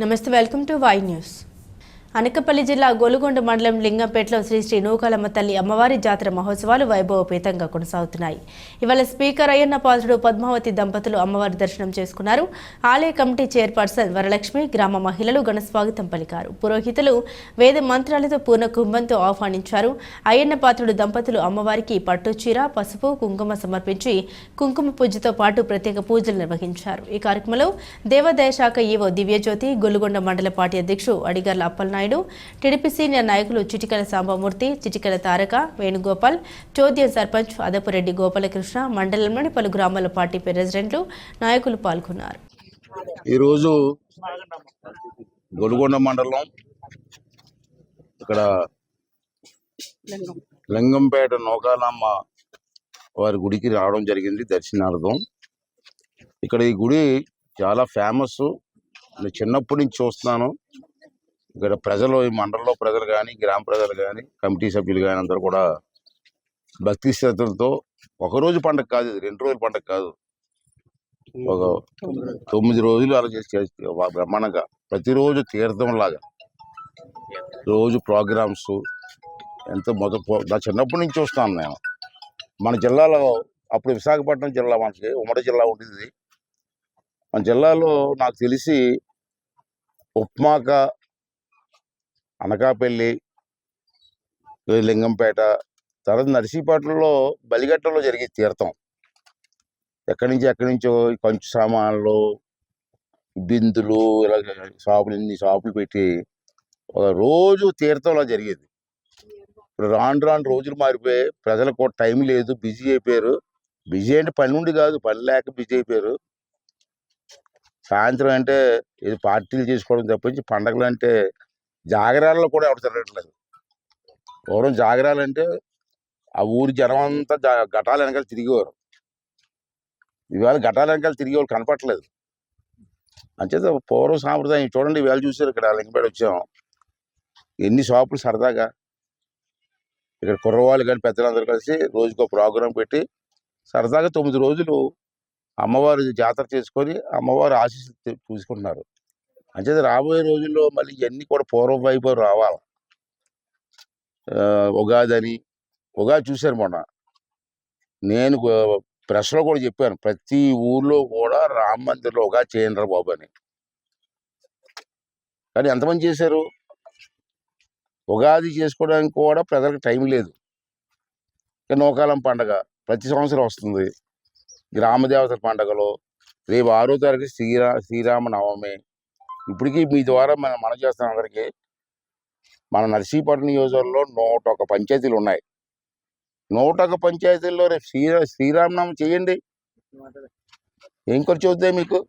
నమస్తే, welcome to Y news. Anakapalli జిల్లా గోలుగొండ మండలం లింగంపేటలో శ్రీ శ్రీ నూకాలమ్మ తల్లి అమ్మవారి జాతర మహోత్సవాలు వైభవపేతంగా కొనసాగుతున్నాయి. ఇవాళ స్పీకర్ అయ్యన్న పాత్రుడు పద్మావతి దంపతులు అమ్మవారి దర్శనం చేసుకున్నారు. ఆలయ కమిటీ చైర్పర్సన్ వరలక్ష్మి, గ్రామ మహిళలు ఘన స్వాగతం పలికారు. పురోహితులు వేద మంత్రాలతో పూర్ణ కుంభంతో ఆహ్వానించారు. అయ్యన్న పాత్రుడు దంపతులు అమ్మవారికి పట్టు చీర, పసుపు, కుంకుమ సమర్పించి కుంకుమ పూజతో పాటు ప్రత్యేక పూజలు నిర్వహించారు. ఈ కార్యక్రమంలో దేవాదాయ శాఖ ఈవో దివ్యజ్యోతి, గొల్లుగొండ మండల పార్టీ అధ్యక్షుడు అడిగర్ల అప్పలనాయుడు, టీడీపీ సీనియర్ నాయకులు చిటికల సాంబమూర్తి, చిటికల తారక, వేణుగోపాల్, చోద్యం సర్పంచ్ అదపురెడ్డి గోపాలకృష్ణ, మండలంలోని పలు గ్రామాల పార్టీ ప్రెసిడెంట్లు, నాయకులు పాల్గొన్నారు. ఈరోజు గొలుగొండ మండలం ఇక్కడ లింగంపేట నూకాలమ్మ వారి గుడికి రావడం జరిగింది దర్శనార్థం. ఇక్కడ ఈ గుడి చాలా ఫేమస్. నేను చిన్నప్పటి నుంచి చూస్తున్నాను. ఇక్కడ ప్రజలు, ఈ మండలంలో ప్రజలు కానీ, గ్రామ ప్రజలు కానీ, కమిటీ సభ్యులు కానీ అందరూ కూడా భక్తి శ్రద్ధలతో ఒకరోజు పండగ కాదు, ఇది 2 రోజుల పండగ కాదు, ఒక 9 రోజులు అలా చేసి బ్రహ్మాండంగా ప్రతిరోజు తీర్థం లాగా రోజు ప్రోగ్రామ్స్ ఎంతో నా చిన్నప్పటి నుంచి చూస్తాను నేను. మన జిల్లాలో అప్పుడు విశాఖపట్నం జిల్లా, మనకి ఉమ్మడి జిల్లా ఉండేది. మన జిల్లాలో నాకు తెలిసి ఉప్మాక, అనకాపల్లి, లింగంపేట, తర్వాత నర్సీపట్నంలో బలిగట్టలో జరిగే తీర్థం. ఎక్కడి నుంచో కొంచెం సామాన్లు, బిందులు, ఇలా ఇన్ని షాపులు పెట్టి ఒక రోజు తీర్థంలా జరిగేది. ఇప్పుడు రాను రోజులు మారిపోయి ప్రజలకు కూడా టైం లేదు, బిజీ అయిపోయారు. బిజీ అంటే పని ఉండి కాదు, పని లేక బిజీ అయిపోయారు. సాయంత్రం అంటే ఇది పార్టీలు చేసుకోవడం తప్పించి పండగలు అంటే జాగరాలలో కూడా ఎవరు తిరగట్లేదు. పూర్వం జాగరాలంటే ఆ ఊరి జనం అంతా ఘటాల వెనకాల తిరిగేవారు. ఇవాళ ఘటాల వెనకాల తిరిగేవాళ్ళు కనపట్లేదు. అంచేత పూర్వం సాంప్రదాయం చూడండి. ఇవాళ చూసారు ఇక్కడ లింగంపేట వచ్చాం, ఎన్ని షాపులు సరదాగా. ఇక్కడ కుర్రవాళ్ళు కానీ పెద్దలందరూ కలిసి రోజుకో ప్రోగ్రాం పెట్టి సరదాగా 9 రోజులు అమ్మవారి జాతర చేసుకొని అమ్మవారి ఆశీస్సులు చూసుకుంటున్నారు. అంచేత రాబోయే రోజుల్లో మళ్ళీ ఇవన్నీ కూడా పూర్వ వైభవం రావాలి. ఉగాది చూశారు మొన్న. నేను ప్రెస్లో కూడా చెప్పాను, ప్రతి ఊర్లో కూడా రామ మందిర్లో ఉగాది చేయండి బాబు అని. కానీ ఎంతమంది చేశారు? ఉగాది చేసుకోవడానికి కూడా ప్రజలకు టైం లేదు. నూకాలం పండగ ప్రతి సంవత్సరం వస్తుంది. గ్రామదేవతల పండగలు, రేపు 6వ తారీఖు శ్రీరామనవమి. ఇప్పటికీ మీ ద్వారా మనం చేస్తాం అందరికీ. మన నర్సీపట్నం నియోజకవర్గంలో 101 పంచాయతీలు ఉన్నాయి. 101 పంచాయతీల్లో రేపు శ్రీరామనవమి చేయండి. ఏం ఖర్చు అవుతాయి మీకు?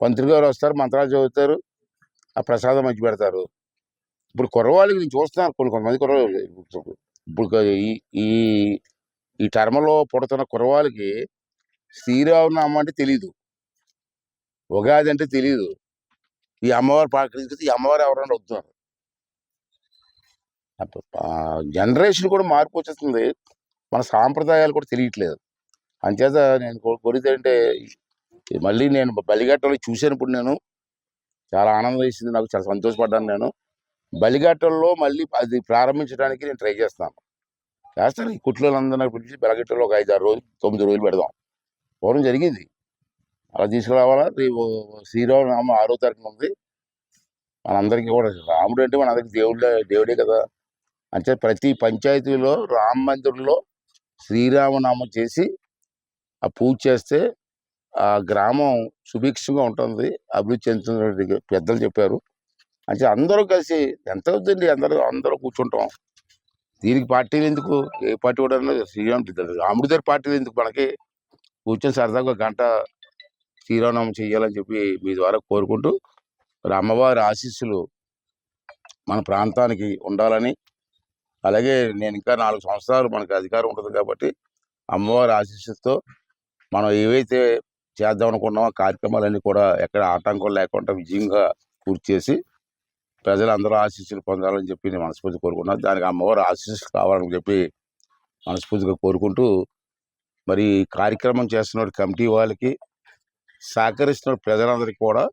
మంత్రి గారు వస్తారు, మంత్రాలు చదువుతారు, ఆ ప్రసాదం మంచి పెడతారు. ఇప్పుడు కుర్రవాళ్ళకి నేను చూస్తున్నాను, కొంతమంది కుర్రవాళ్ళు ఇప్పుడు ఈ టర్మలో పుడుతున్న కుర్రవాళ్ళకి శ్రీరామనవమి అంటే తెలీదు, ఉగాది అంటే తెలీదు. ఈ అమ్మవారి పాకరించి ఈ అమ్మవారు ఎవరైనా వస్తున్నారు. జనరేషన్ కూడా మార్పు వచ్చేస్తుంది, మన సాంప్రదాయాలు కూడా తెలియట్లేదు. అంచేత నేను కోరితే అంటే మళ్ళీ నేను బలిఘట్టంలో చూసినప్పుడు నేను చాలా ఆనందం వేసింది, నాకు చాలా సంతోషపడ్డాను. నేను బలిఘట్టంలో మళ్ళీ అది ప్రారంభించడానికి నేను ట్రై చేస్తాను. ఈ కుట్లందరూ పిలిచి బలిఘట్టంలో ఒక 5-6 రోజులు 9 రోజులు పెడదాం. పూర్వం జరిగింది, అలా తీసుకురావాలా. రేపు శ్రీరామనవమి 6వ తారీఖున ఉంది. మనందరికీ కూడా రాముడు అంటే మనందరికీ దేవుడే కదా. అంటే ప్రతి పంచాయతీలో రామ మందిరంలో శ్రీరామనామం చేసి ఆ పూజ చేస్తే ఆ గ్రామం సుభిక్షంగా ఉంటుంది, అభివృద్ధి చెందుతున్న పెద్దలు చెప్పారు. అంటే అందరూ కలిసి ఎంత అవుతుంది, అందరూ కూర్చుంటాం. దీనికి పార్టీలు ఎందుకు? ఏ పార్టీ కూడా రాముడి దగ్గర పార్టీలు ఎందుకు? మనకి కూర్చొని సరదాగా 1 గంట శ్రీరామనవమి చెయ్యాలని చెప్పి మీ ద్వారా కోరుకుంటూ, అమ్మవారి ఆశీస్సులు మన ప్రాంతానికి ఉండాలని, అలాగే నేను ఇంకా 4 సంవత్సరాలు మనకు అధికారం ఉంటుంది కాబట్టి అమ్మవారి ఆశీస్సులతో మనం ఏవైతే చేద్దాం అనుకున్నామో కార్యక్రమాలన్నీ కూడా ఎక్కడ ఆటంకం లేకుండా విజయంగా పూర్తి చేసి ప్రజలందరూ ఆశీస్సులు పొందాలని చెప్పి నేను మనస్ఫూర్తిగా కోరుకున్నాను. దానికి అమ్మవారి ఆశీస్సులు కావాలని చెప్పి మనస్ఫూర్తిగా కోరుకుంటూ, మరి కార్యక్రమం చేస్తున్న కమిటీ వాళ్ళకి, సహకరిస్తున్న ప్రజలందరికీ కూడా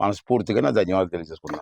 మనస్ఫూర్తిగా నా ధన్యవాదాలు తెలియజేసుకున్నాను.